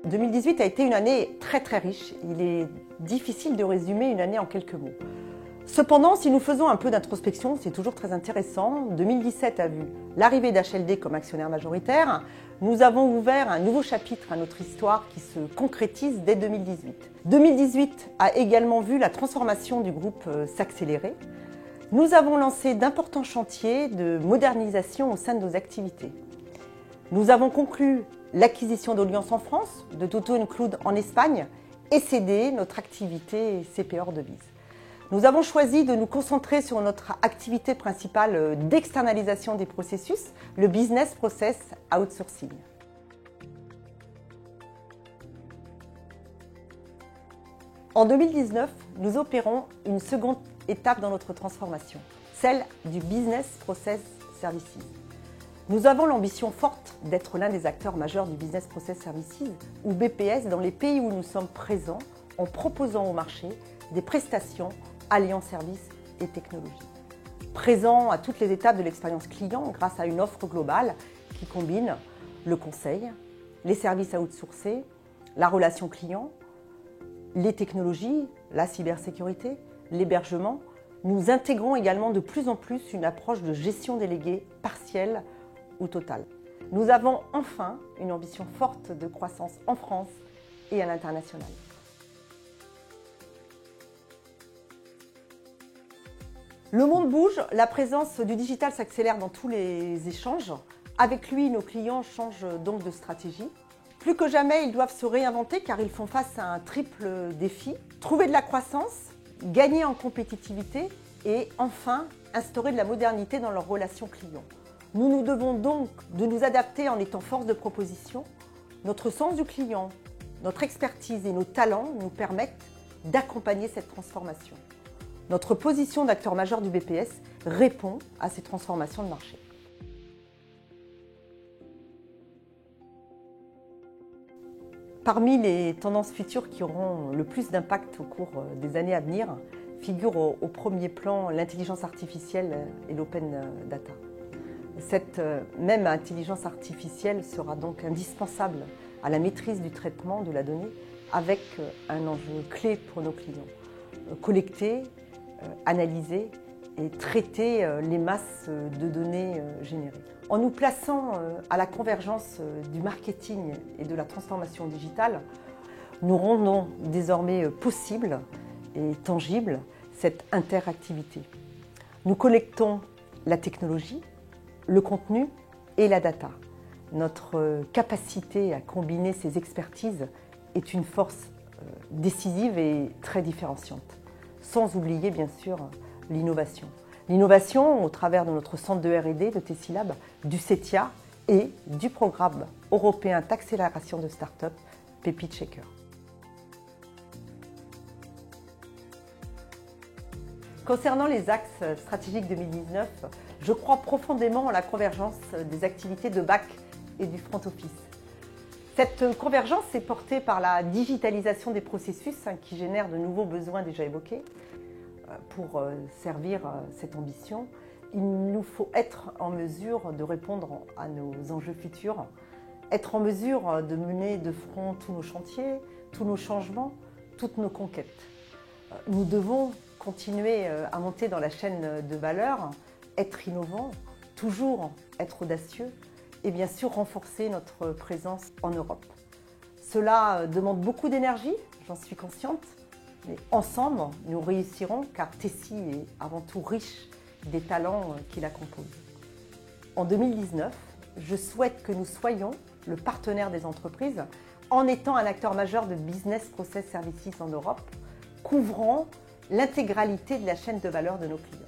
2018 a été une année très riche. Il est difficile de résumer une année en quelques mots. Cependant, si nous faisons un peu d'introspection, c'est toujours très intéressant. 2017 a vu l'arrivée d'HLD comme actionnaire majoritaire. Nous avons ouvert un nouveau chapitre à notre histoire qui se concrétise dès 2018. 2018 a également vu la transformation du groupe s'accélérer. Nous avons lancé d'importants chantiers de modernisation au sein de nos activités. Nous avons conclu l'acquisition d'Alliance en France, de Toto Include en Espagne et cédé notre activité CP hors devise. Nous avons choisi de nous concentrer sur notre activité principale d'externalisation des processus, le Business Process Outsourcing. En 2019, nous opérons une seconde étape dans notre transformation, celle du Business Process Services. Nous avons l'ambition forte d'être l'un des acteurs majeurs du Business Process Services, ou BPS, dans les pays où nous sommes présents, en proposant au marché des prestations alliant services et technologies. Présent à toutes les étapes de l'expérience client grâce à une offre globale qui combine le conseil, les services outsourcés, la relation client, les technologies, la cybersécurité, l'hébergement. Nous intégrons également de plus en plus une approche de gestion déléguée partielle ou totale. Nous avons enfin une ambition forte de croissance en France et à l'international. Le monde bouge, la présence du digital s'accélère dans tous les échanges. Avec lui, nos clients changent donc de stratégie. Plus que jamais, ils doivent se réinventer car ils font face à un triple défi. Trouver de la croissance, gagner en compétitivité et enfin instaurer de la modernité dans leurs relations clients. Nous nous devons donc de nous adapter en étant force de proposition. Notre sens du client, notre expertise et nos talents nous permettent d'accompagner cette transformation. Notre position d'acteur majeur du BPS répond à ces transformations de marché. Parmi les tendances futures qui auront le plus d'impact au cours des années à venir, figurent au premier plan l'intelligence artificielle et l'open data. Cette même intelligence artificielle sera donc indispensable à la maîtrise du traitement de la donnée avec un enjeu clé pour nos clients. Collecter, analyser et traiter les masses de données générées. En nous plaçant à la convergence du marketing et de la transformation digitale, nous rendons désormais possible et tangible cette interactivité. Nous collectons la technologie, le contenu et la data. Notre capacité à combiner ces expertises est une force décisive et très différenciante. Sans oublier bien sûr l'innovation. L'innovation au travers de notre centre de R&D, de Tessilab, du CETIA et du programme européen d'accélération de start-up Pépite Shaker. Concernant les axes stratégiques 2019, je crois profondément en la convergence des activités de back et du front office. Cette convergence est portée par la digitalisation des processus qui génère de nouveaux besoins déjà évoqués. Pour servir cette ambition, il nous faut être en mesure de répondre à nos enjeux futurs, être en mesure de mener de front tous nos chantiers, tous nos changements, toutes nos conquêtes. Nous devons continuer à monter dans la chaîne de valeur, être innovants, toujours être audacieux et bien sûr renforcer notre présence en Europe. Cela demande beaucoup d'énergie, j'en suis consciente, mais ensemble nous réussirons car Tessi est avant tout riche des talents qui la composent. En 2019, je souhaite que nous soyons le partenaire des entreprises en étant un acteur majeur de Business Process Services en Europe, couvrant l'intégralité de la chaîne de valeur de nos clients.